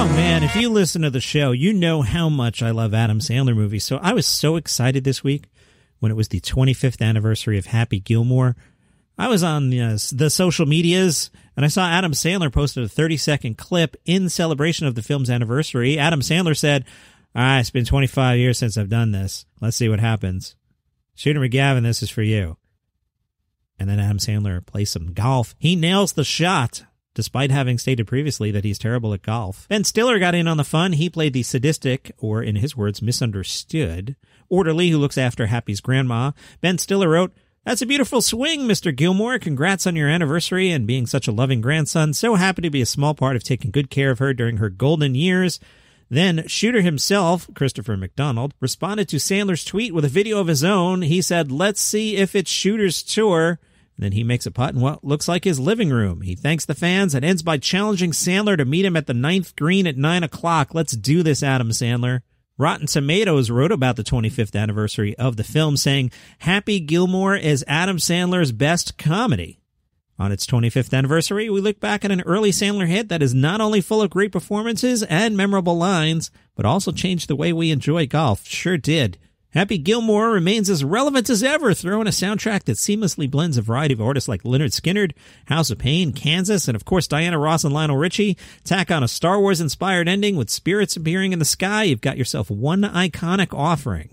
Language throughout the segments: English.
Oh man, if you listen to the show, you know how much I love Adam Sandler movies. So I was so excited this week when it was the 25th anniversary of Happy Gilmore. I was on the social medias, and I saw Adam Sandler posted a 30-second clip in celebration of the film's anniversary. Adam Sandler said, "All right, it's been 25 years since I've done this. Let's see what happens. Shooter McGavin, this is for you." And then Adam Sandler plays some golf. He nails the shot, despite having stated previously that he's terrible at golf. Ben Stiller got in on the fun. He played the sadistic, or in his words, misunderstood, orderly who looks after Happy's grandma. Ben Stiller wrote, "That's a beautiful swing, Mr. Gilmore. Congrats on your anniversary and being such a loving grandson. So happy to be a small part of taking good care of her during her golden years." Then Shooter himself, Christopher McDonald, responded to Sandler's tweet with a video of his own. He said, "Let's see if it's Shooter's tour." And then he makes a putt in what looks like his living room. He thanks the fans and ends by challenging Sandler to meet him at the 9th green at 9 o'clock. Let's do this, Adam Sandler. Rotten Tomatoes wrote about the 25th anniversary of the film, saying, "Happy Gilmore is Adam Sandler's best comedy." On its 25th anniversary, we look back at an early Sandler hit that is not only full of great performances and memorable lines, but also changed the way we enjoy golf. Sure did. Happy Gilmore remains as relevant as ever, throwing a soundtrack that seamlessly blends a variety of artists like Lynyrd Skynyrd, House of Pain, Kansas, and of course Diana Ross and Lionel Richie. Tack on a Star Wars-inspired ending with spirits appearing in the sky. You've got yourself one iconic offering.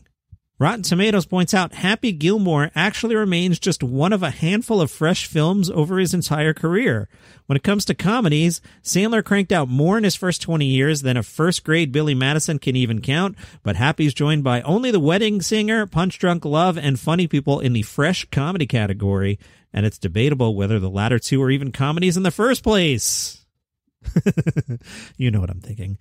Rotten Tomatoes points out Happy Gilmore actually remains just one of a handful of fresh films over his entire career. When it comes to comedies, Sandler cranked out more in his first 20 years than a first-grade Billy Madison can even count, but Happy's joined by only The Wedding Singer, Punch Drunk Love, and Funny People in the fresh comedy category, and it's debatable whether the latter two are even comedies in the first place. You know what I'm thinking.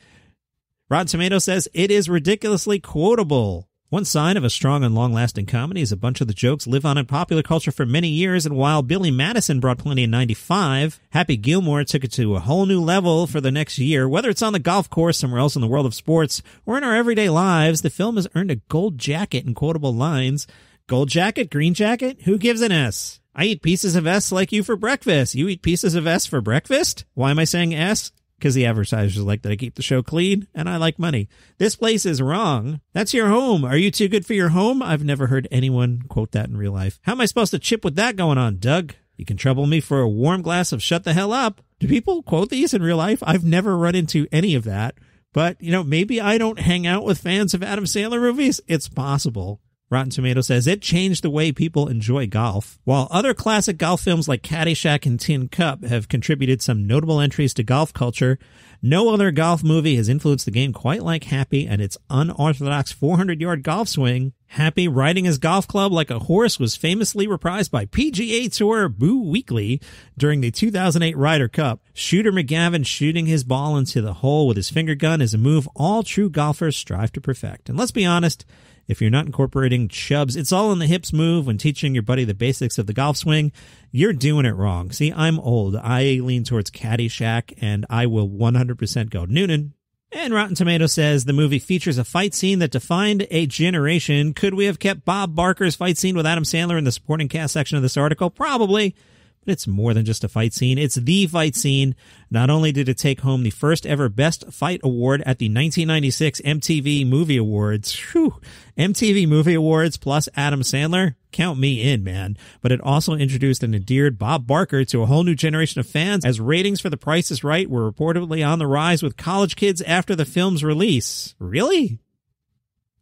Rotten Tomatoes says it is ridiculously quotable. One sign of a strong and long-lasting comedy is a bunch of the jokes live on in popular culture for many years, and while Billy Madison brought plenty in 95, Happy Gilmore took it to a whole new level for the next year. Whether it's on the golf course, somewhere else in the world of sports, or in our everyday lives, the film has earned a gold jacket in quotable lines. Gold jacket? Green jacket? Who gives an S? I eat pieces of S like you for breakfast. You eat pieces of S for breakfast? Why am I saying S? Because the advertisers like that I keep the show clean, and I like money. This place is wrong. That's your home. Are you too good for your home? I've never heard anyone quote that in real life. How am I supposed to chip with that going on, Doug? You can trouble me for a warm glass of shut the hell up. Do people quote these in real life? I've never run into any of that. But, maybe I don't hang out with fans of Adam Sandler movies. It's possible. Rotten Tomatoes says it changed the way people enjoy golf. While other classic golf films like Caddyshack and Tin Cup have contributed some notable entries to golf culture, no other golf movie has influenced the game quite like Happy and its unorthodox 400-yard golf swing. Happy riding his golf club like a horse was famously reprised by PGA Tour Boo Weekley during the 2008 Ryder Cup. Shooter McGavin shooting his ball into the hole with his finger gun is a move all true golfers strive to perfect. And let's be honest, if you're not incorporating Chubb's "it's all in the hips" move when teaching your buddy the basics of the golf swing, you're doing it wrong. See, I'm old. I lean towards Caddyshack, and I will 100% go Noonan. And Rotten Tomatoes says the movie features a fight scene that defined a generation. Could we have kept Bob Barker's fight scene with Adam Sandler in the supporting cast section of this article? Probably. But it's more than just a fight scene. It's the fight scene. Not only did it take home the first ever Best Fight Award at the 1996 MTV Movie Awards. Whew. MTV Movie Awards plus Adam Sandler. Count me in, man. But it also introduced and endeared Bob Barker to a whole new generation of fans, as ratings for The Price is Right were reportedly on the rise with college kids after the film's release. Really?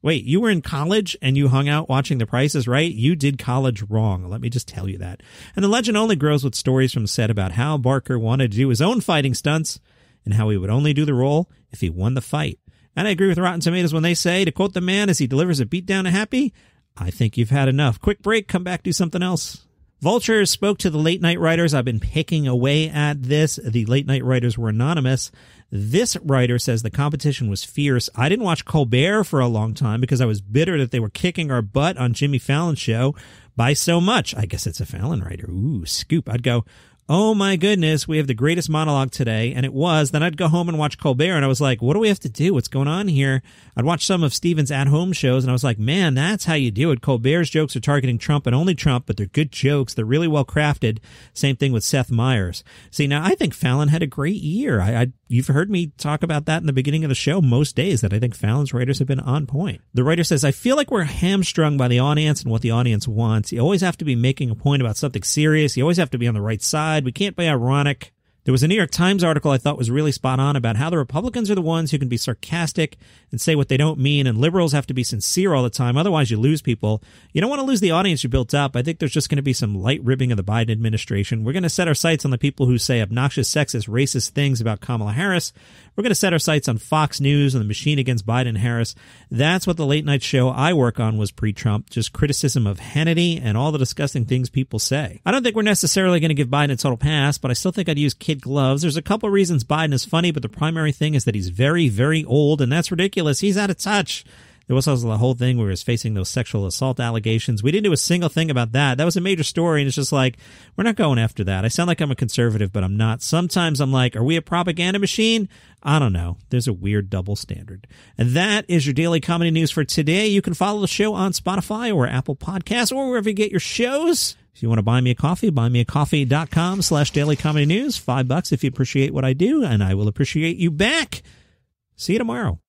Wait, you were in college and you hung out watching The Price is Right? You did college wrong. Let me just tell you that. And the legend only grows with stories from set about how Barker wanted to do his own fighting stunts and how he would only do the role if he won the fight. And I agree with Rotten Tomatoes when they say, to quote the man as he delivers a beatdown to Happy, "I think you've had enough. Quick break, come back, do something else." Vulture spoke to the late night writers. I've been picking away at this. The late night writers were anonymous. This writer says the competition was fierce. I didn't watch Colbert for a long time because I was bitter that they were kicking our butt on Jimmy Fallon's show by so much. I guess it's a Fallon writer. Ooh, scoop. I'd go, oh my goodness, we have the greatest monologue today. And it was. Then I'd go home and watch Colbert, and I was like, what do we have to do? What's going on here? I'd watch some of Stephen's at-home shows, and I was like, man, that's how you do it. Colbert's jokes are targeting Trump and only Trump, but they're good jokes. They're really well crafted. Same thing with Seth Meyers. See, now I think Fallon had a great year. You've heard me talk about that in the beginning of the show most days, that I think Fallon's writers have been on point. The writer says, I feel like we're hamstrung by the audience and what the audience wants. You always have to be making a point about something serious. You always have to be on the right side. We can't be ironic. There was a New York Times article I thought was really spot on about how the Republicans are the ones who can be sarcastic and say what they don't mean, and liberals have to be sincere all the time. Otherwise, you lose people. You don't want to lose the audience you built up. I think there's just going to be some light ribbing of the Biden administration. We're going to set our sights on the people who say obnoxious, sexist, racist things about Kamala Harris. We're going to set our sights on Fox News and the machine against Biden and Harris. That's what the late night show I work on was pre-Trump, just criticism of Hannity and all the disgusting things people say. I don't think we're necessarily going to give Biden a total pass, but I still think I'd use kid gloves. There's a couple reasons Biden is funny, but the primary thing is that he's very, very old, and that's ridiculous. He's out of touch. There was also the whole thing where he was facing those sexual assault allegations. We didn't do a single thing about that. That was a major story, and it's just like, we're not going after that. I sound like I'm a conservative, but I'm not. Sometimes I'm like, are we a propaganda machine? I don't know. There's a weird double standard. And that is your daily comedy news for today. You can follow the show on Spotify or Apple Podcasts or wherever you get your shows. If you want to buy me a coffee, buymeacoffee.com/dailycomedynews. $5 if you appreciate what I do, and I will appreciate you back. See you tomorrow.